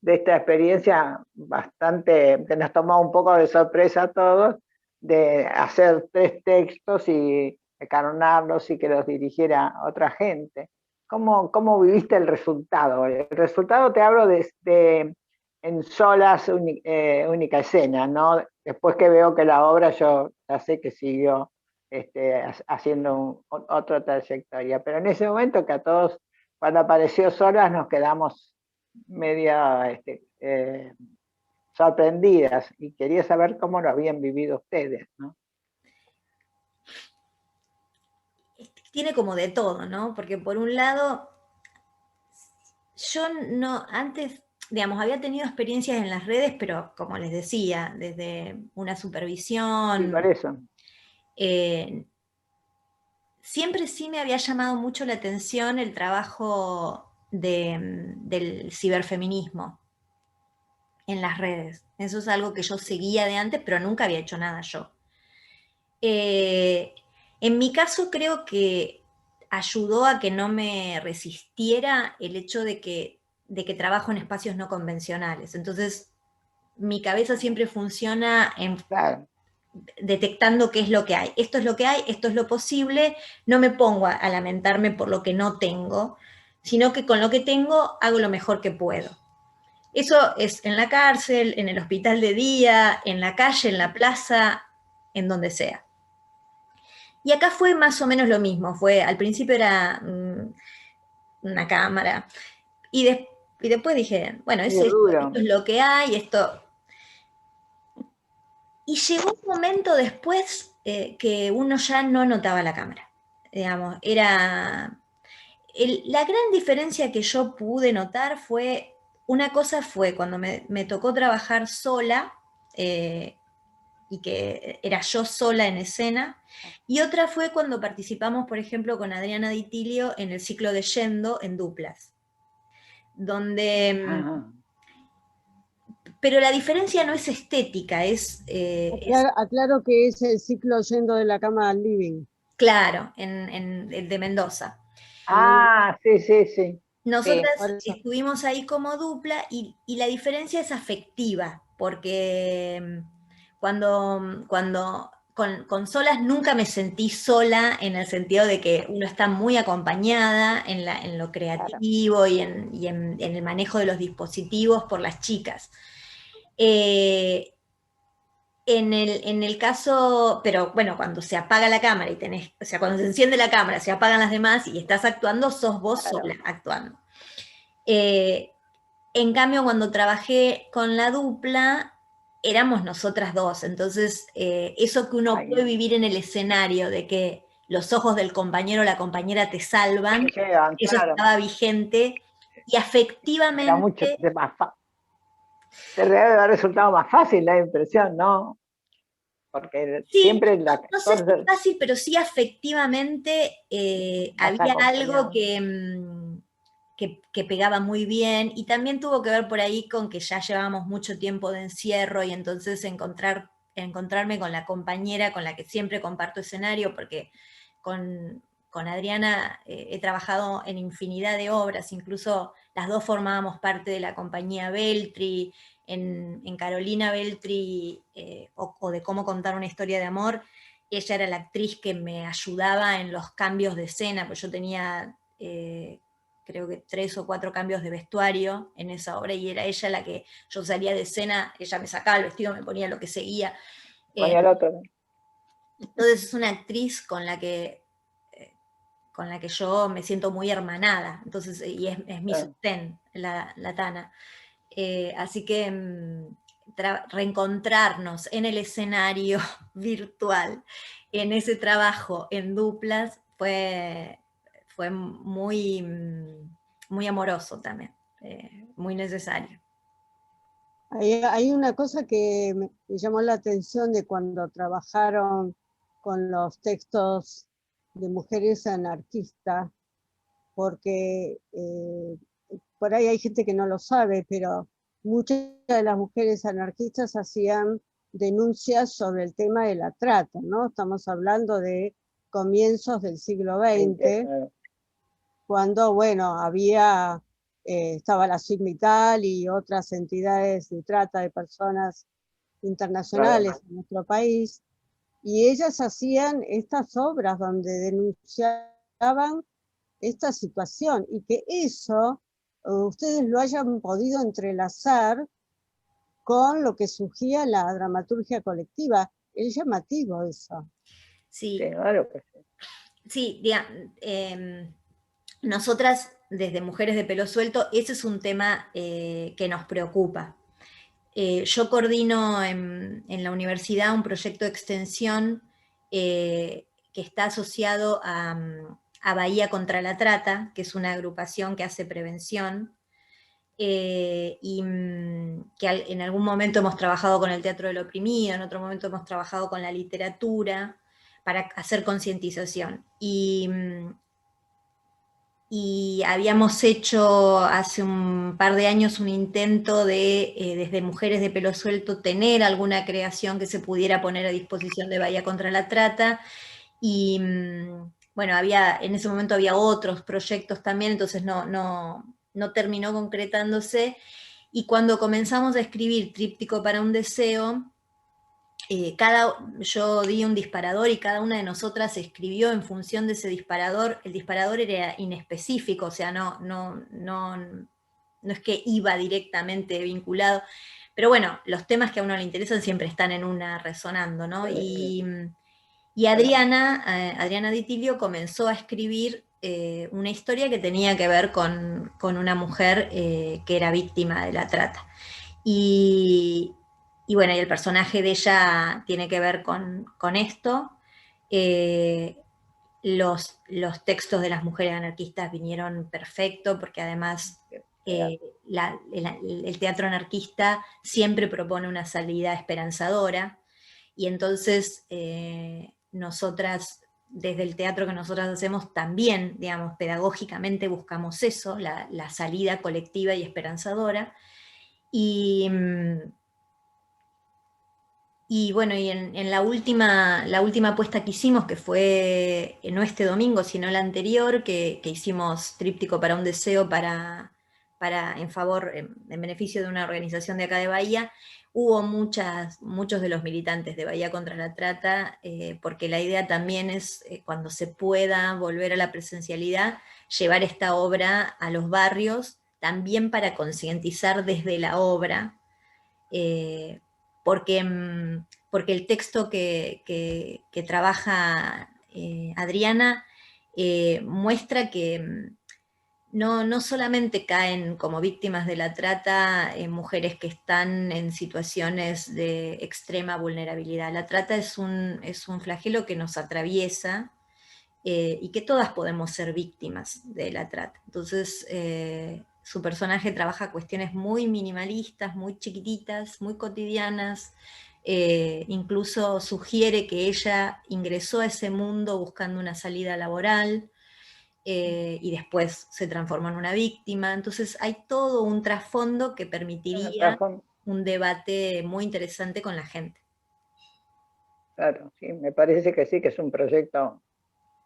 de esta experiencia bastante, que nos tomó un poco de sorpresa a todos, de hacer 3 textos y encarnarlos y que los dirigiera otra gente. ¿Cómo viviste el resultado? El resultado te hablo de en solas, única escena, ¿no? Después que veo que la obra yo ya sé que siguió haciendo otra trayectoria, pero en ese momento que a todos, cuando apareció solas, nos quedamos media sorprendidas y quería saber cómo lo habían vivido ustedes, ¿no? Tiene como de todo, ¿no? Porque por un lado, yo no, antes, digamos, había tenido experiencias en las redes, pero como les decía, desde una supervisión. Sí, por eso. Siempre sí me había llamado mucho la atención el trabajo del ciberfeminismo en las redes. Eso es algo que yo seguía de antes, pero nunca había hecho nada yo. En mi caso creo que ayudó a que no me resistiera el hecho de que trabajo en espacios no convencionales. Entonces, mi cabeza siempre funciona Claro. detectando qué es lo que hay. Esto es lo que hay, esto es lo posible, no me pongo a lamentarme por lo que no tengo, sino que con lo que tengo hago lo mejor que puedo. Eso es en la cárcel, en el hospital de día, en la calle, en la plaza, en donde sea. Y acá fue más o menos lo mismo, al principio era una cámara, y después dije, bueno, es esto es lo que hay, esto. Y llegó un momento después que uno ya no notaba la cámara. Digamos, la gran diferencia que yo pude notar fue, una cosa fue cuando me tocó trabajar sola, y que era yo sola en escena, y otra fue cuando participamos, por ejemplo, con Adriana Di Tilio en el ciclo de Yendo en duplas, donde... Pero la diferencia no es estética, Aclaro que es el ciclo Yendo de la cama al living. Claro, en el de Mendoza. Sí. Nosotras Sí, estuvimos ahí como dupla y la diferencia es afectiva, porque cuando con solas nunca me sentí sola en el sentido de que uno está muy acompañada en lo creativo y en el manejo de los dispositivos por las chicas. En el caso, pero bueno, cuando se apaga la cámara o sea, cuando se enciende la cámara, se apagan las demás y estás actuando, sos vos sola actuando. En cambio, cuando trabajé con la dupla, éramos nosotras dos. Entonces, eso que uno puede vivir en el escenario, de que los ojos del compañero o la compañera te salvan, eso estaba vigente y afectivamente... Era mucho más fácil. Te debe haber resultado más fácil la impresión, ¿no? Porque sí, siempre no sé si es fácil, pero sí afectivamente había algo que pegaba muy bien, y también tuvo que ver por ahí con que ya llevábamos mucho tiempo de encierro, y entonces encontrarme con la compañera con la que siempre comparto escenario, porque con Adriana he trabajado en infinidad de obras, incluso las dos formábamos parte de la compañía Beltri, en Carolina Beltri, o de cómo contar una historia de amor. Ella era la actriz que me ayudaba en los cambios de escena, pues yo tenía creo que 3 o 4 cambios de vestuario en esa obra, y era ella la que, yo salía de escena, ella me sacaba el vestido, me ponía lo que seguía. Ponía el otro. Entonces es una actriz con la que yo me siento muy hermanada, entonces, y es mi sostén, la Tana. Así que reencontrarnos en el escenario virtual, en ese trabajo en duplas, fue muy, muy amoroso también, muy necesario. Hay una cosa que me llamó la atención de cuando trabajaron con los textos de mujeres anarquistas, porque por ahí hay gente que no lo sabe, pero muchas de las mujeres anarquistas hacían denuncias sobre el tema de la trata, ¿no? Estamos hablando de comienzos del siglo XX, cuando, bueno, había estaba la SIGMITAL y otras entidades de trata de personas internacionales en nuestro país, y ellas hacían estas obras donde denunciaban esta situación, y que eso ustedes lo hayan podido entrelazar con lo que surgía en la dramaturgia colectiva. Es llamativo eso. Sí, Sí, claro que sí. sí, nosotras desde Mujeres de Pelo Suelto, ese es un tema que nos preocupa. Yo coordino en la universidad un proyecto de extensión que está asociado a Bahía contra la Trata, que es una agrupación que hace prevención, y que en algún momento hemos trabajado con el teatro del oprimido, en otro momento hemos trabajado con la literatura, para hacer concientización. Y habíamos hecho hace un par de años un intento de, desde Mujeres de Pelo Suelto, tener alguna creación que se pudiera poner a disposición de Bahía contra la Trata, y bueno, en ese momento había otros proyectos también, entonces no terminó concretándose, y cuando comenzamos a escribir Tríptico para un deseo, yo di un disparador y cada una de nosotras escribió en función de ese disparador. El disparador era inespecífico, o sea, no es que iba directamente vinculado, pero bueno, los temas que a uno le interesan siempre están en una resonando, ¿no? Y Adriana Di comenzó a escribir una historia que tenía que ver con una mujer que era víctima de la trata. Y bueno, y el personaje de ella tiene que ver con esto. Los textos de las mujeres anarquistas vinieron perfecto, porque además el teatro anarquista siempre propone una salida esperanzadora, y entonces nosotras, desde el teatro que nosotras hacemos, también, digamos, pedagógicamente buscamos eso, la salida colectiva y esperanzadora. Y bueno, y en la última apuesta que hicimos, que fue no este domingo, sino el anterior, que hicimos Tríptico para un deseo en beneficio de una organización de acá de Bahía, hubo muchos de los militantes de Bahía contra la Trata, porque la idea también es, cuando se pueda volver a la presencialidad, llevar esta obra a los barrios, también para concientizar desde la obra, porque el texto que trabaja Adriana muestra que no solamente caen como víctimas de la trata mujeres que están en situaciones de extrema vulnerabilidad. La trata es un flagelo que nos atraviesa, y que todas podemos ser víctimas de la trata. Entonces, su personaje trabaja cuestiones muy minimalistas, muy chiquititas, muy cotidianas, incluso sugiere que ella ingresó a ese mundo buscando una salida laboral, y después se transformó en una víctima. Entonces hay todo un trasfondo que permitiría un debate muy interesante con la gente. Claro, sí, me parece que sí, que es un proyecto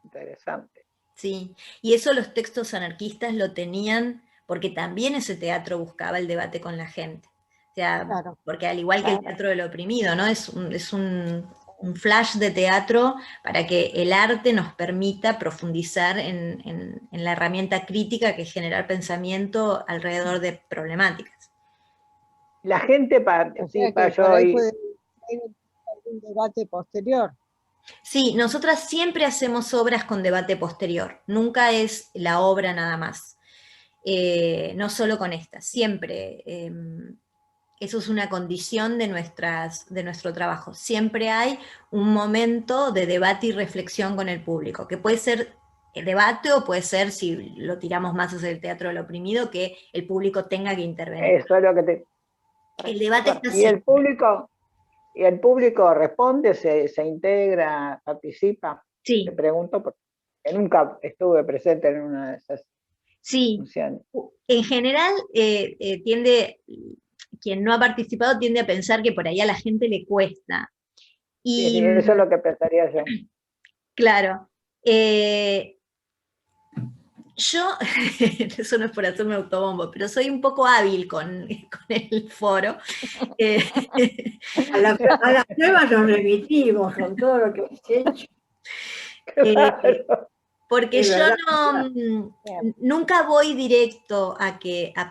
interesante. Sí, y eso los textos anarquistas lo tenían porque también ese teatro buscaba el debate con la gente. O sea, Claro. porque al igual que el teatro del oprimido, ¿no? Es un flash de teatro para que el arte nos permita profundizar en la herramienta crítica que es generar pensamiento alrededor de problemáticas. La gente O sea que por ahí puede haber algún debate posterior. Sí, nosotras siempre hacemos obras con debate posterior, nunca es la obra nada más, no solo con esta, siempre. Eso es una condición de nuestro trabajo. Siempre hay un momento de debate y reflexión con el público, que puede ser el debate o puede ser, si lo tiramos más hacia el teatro del oprimido, que el público tenga que intervenir. Eso es lo que te... El debate está ¿Y el público responde, se integra, participa? Sí. Te pregunto porque nunca estuve presente en una de esas funciones. En general quien no ha participado tiende a pensar que por ahí a la gente le cuesta. Y, sí, eso es lo que pensaría yo. Claro. Yo, eso no es por hacerme autobombo, pero soy un poco hábil con el foro. Eh, A la prueba nos remitimos con todo lo que has hecho. eh, porque Es yo verdad. nunca voy directo a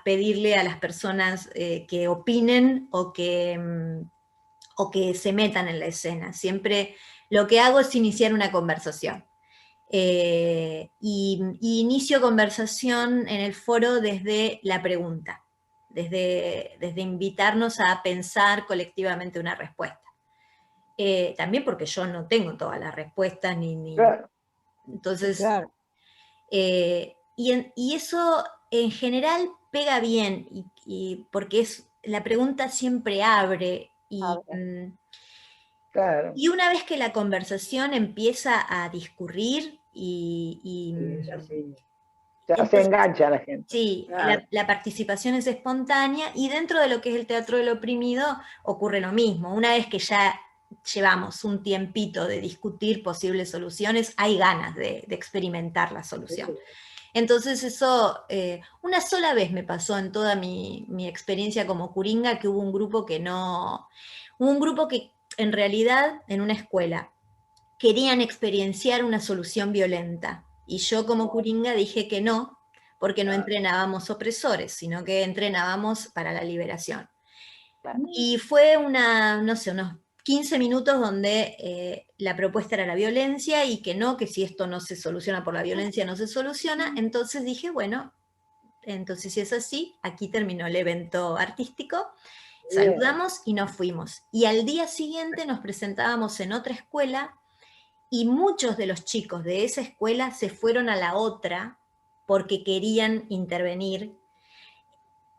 pedirle a las personas que opinen o que se metan en la escena. Siempre lo que hago es iniciar una conversación. Y inicio conversación en el foro desde la pregunta, desde invitarnos a pensar colectivamente una respuesta. También porque yo no tengo todas las respuestas, Claro. entonces, Claro. y eso en general pega bien, porque la pregunta siempre abre, Claro. y una vez que la conversación empieza a discurrir Ya se engancha la gente. sí, Claro. la participación es espontánea, y dentro de lo que es el teatro del oprimido ocurre lo mismo. Una vez que ya llevamos un tiempito de discutir posibles soluciones, hay ganas de experimentar la solución. Entonces eso, una sola vez me pasó en toda mi experiencia como curinga, que hubo un grupo que en realidad en una escuela querían experienciar una solución violenta, y yo como curinga dije que no, porque no entrenábamos opresores, sino que entrenábamos para la liberación. Claro. Y fue no sé, unos 15 minutos donde la propuesta era la violencia, y que si esto no se soluciona por la violencia, no se soluciona. Entonces dije, bueno, entonces si es así, aquí terminó el evento artístico, saludamos y nos fuimos. Y al día siguiente nos presentábamos en otra escuela, y muchos de los chicos de esa escuela se fueron a la otra porque querían intervenir,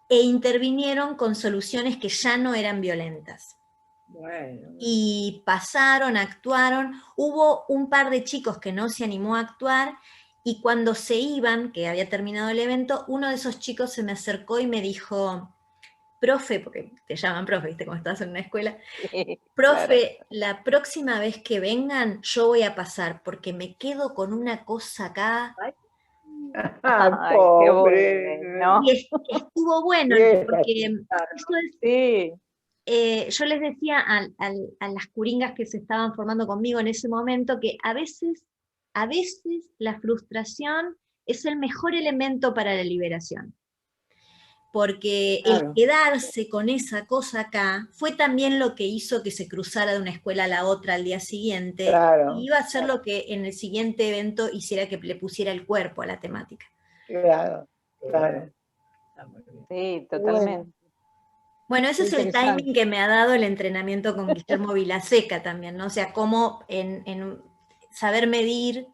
e intervinieron con soluciones que ya no eran violentas. Bueno. Y pasaron, actuaron. Hubo un par de chicos que no se animó a actuar, y cuando se iban, que había terminado el evento, uno de esos chicos se me acercó y me dijo, profe, porque te llaman profe, ¿viste? Como estás en una escuela, profe, Claro. la próxima vez que vengan yo voy a pasar, porque me quedo con una cosa acá. Ay, qué Pobre. bueno. Y estuvo bueno, Vieja. porque eso es, Sí, yo les decía a las curingas que se estaban formando conmigo en ese momento, que a veces la frustración es el mejor elemento para la liberación. Porque el Claro. quedarse con esa cosa acá fue también lo que hizo que se cruzara de una escuela a la otra al día siguiente, Claro. y iba a ser lo que en el siguiente evento hiciera que le pusiera el cuerpo a la temática. Claro. Claro. Está muy bien. sí, Bueno, totalmente. Bueno, ese es el interesante. timing que me ha dado el entrenamiento con Guillermo Vilaseca también, ¿no? O sea, cómo en saber medir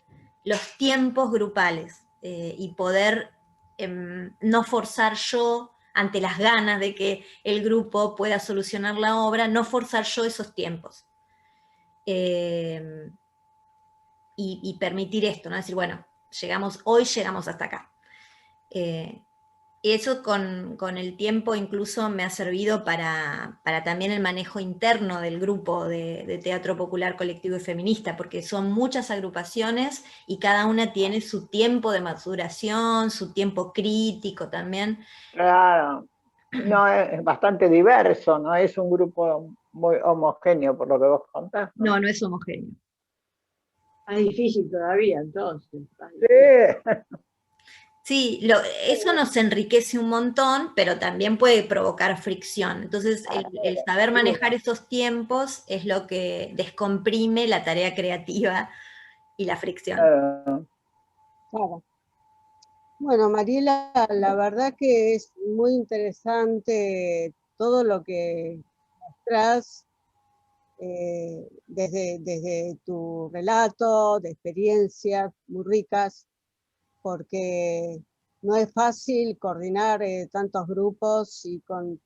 los tiempos grupales, y poder no forzar yo, ante las ganas de que el grupo pueda solucionar la obra, no forzar yo esos tiempos. Y permitir esto, ¿no? Decir, bueno, hoy llegamos hasta acá. Y eso con el tiempo incluso me ha servido para también el manejo interno del grupo de teatro popular colectivo y feminista, porque son muchas agrupaciones y cada una tiene su tiempo de maduración, su tiempo crítico también. Claro. No, es bastante diverso, no es un grupo muy homogéneo por lo que vos contás, ¿no? No, no es homogéneo. Más difícil todavía, entonces. Sí. Sí, eso nos enriquece un montón, pero también puede provocar fricción. Entonces, el saber manejar esos tiempos es lo que descomprime la tarea creativa y la fricción. Claro. Bueno, Mariela, la verdad que es muy interesante todo lo que mostrás, desde tu relato, de experiencias muy ricas, porque no es fácil coordinar tantos grupos y con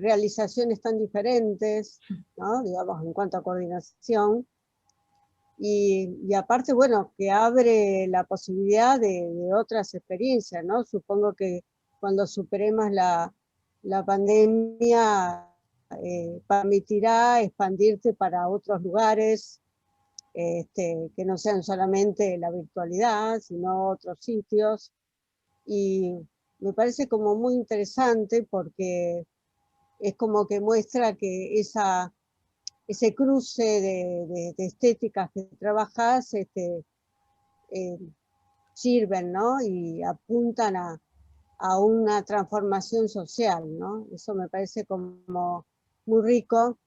realizaciones tan diferentes, ¿no? Digamos, en cuanto a coordinación. Y aparte, bueno, que abre la posibilidad de otras experiencias, ¿no? Supongo que cuando superemos la pandemia, permitirá expandirte para otros lugares, que no sean solamente la virtualidad, sino otros sitios. Y me parece como muy interesante porque es como que muestra que ese cruce de estéticas que trabajás sirven, ¿no? Y apuntan a una transformación social, ¿no? Eso me parece como muy rico,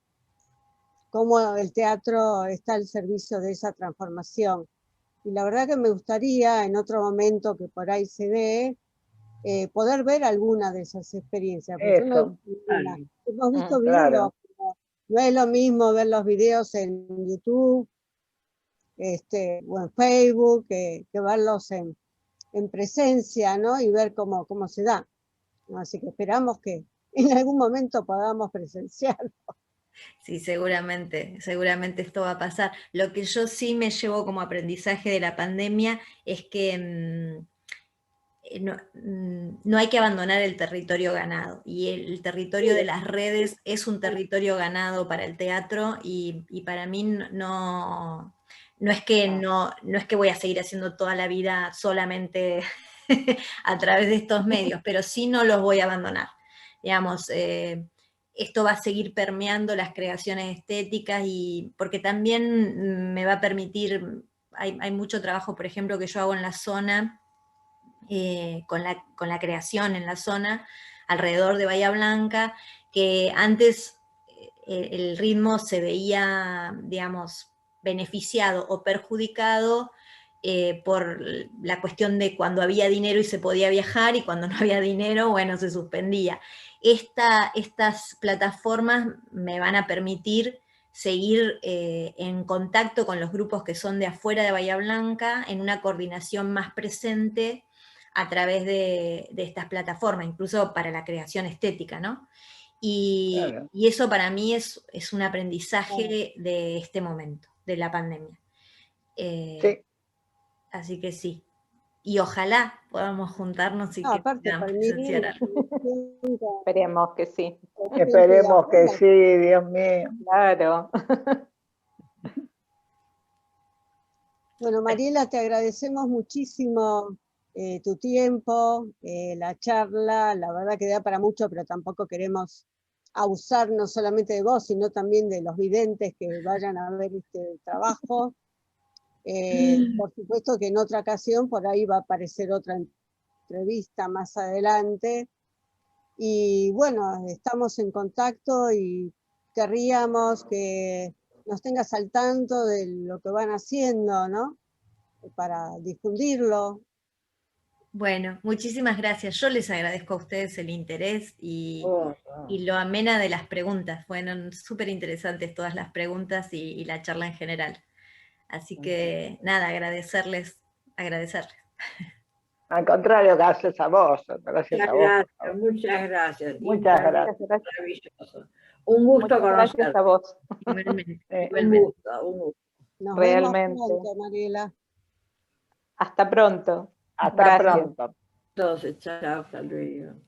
cómo el teatro está al servicio de esa transformación. Y la verdad que me gustaría, en otro momento que por ahí se dé, poder ver alguna de esas experiencias. Porque yo no he Eso, visto ninguna. Hemos visto claro. videos, pero no es lo mismo ver los videos en YouTube o en Facebook que verlos en presencia, ¿no? Y ver cómo se da. Así que esperamos que en algún momento podamos presenciar. Sí, seguramente esto va a pasar. Lo que yo sí me llevo como aprendizaje de la pandemia es que no hay que abandonar el territorio ganado. Y el territorio de las redes es un territorio ganado para el teatro y para mí no es que voy a seguir haciendo toda la vida solamente a través de estos medios, pero sí no los voy a abandonar. Digamos, esto va a seguir permeando las creaciones estéticas y porque también me va a permitir, hay mucho trabajo, por ejemplo, que yo hago en la zona, con la creación en la zona, alrededor de Bahía Blanca, que antes el ritmo se veía, digamos, beneficiado o perjudicado por la cuestión de cuando había dinero y se podía viajar y cuando no había dinero, bueno, se suspendía. Estas plataformas me van a permitir seguir en contacto con los grupos que son de afuera de Bahía Blanca, en una coordinación más presente a través de estas plataformas, incluso para la creación estética, ¿no? Claro. Y eso para mí es un aprendizaje de este momento, de la pandemia. Sí, Así que sí. Y ojalá podamos juntarnos y que Aparte, podamos para mí, presenciar algo. Esperemos que sí. esperemos que sí, Dios mío. Claro. Bueno, Mariela, te agradecemos muchísimo tu tiempo, la charla, la verdad que da para mucho, pero tampoco queremos abusar no solamente de vos, sino también de los videntes que vayan a ver este trabajo. Por supuesto que en otra ocasión por ahí va a aparecer otra entrevista más adelante. Y bueno, estamos en contacto y querríamos que nos tengas al tanto de lo que van haciendo, ¿no? Para difundirlo. Bueno, muchísimas gracias. Yo les agradezco a ustedes el interés Oh, y lo amena de las preguntas. Fueron súper interesantes todas las preguntas y la charla en general. Así que nada, agradecerles. al contrario, gracias a vos. Gracias Muchas a vos. gracias, muchas gracias. Muchas gracias. Maravilloso. Un gusto Muchas gracias conocerte. a vos. Igualmente, Un Un igualmente. gusto, un gusto. Nos vemos Realmente. pronto, Mariela. Hasta pronto. Hasta Gracias. pronto. Entonces, chao, hasta luego.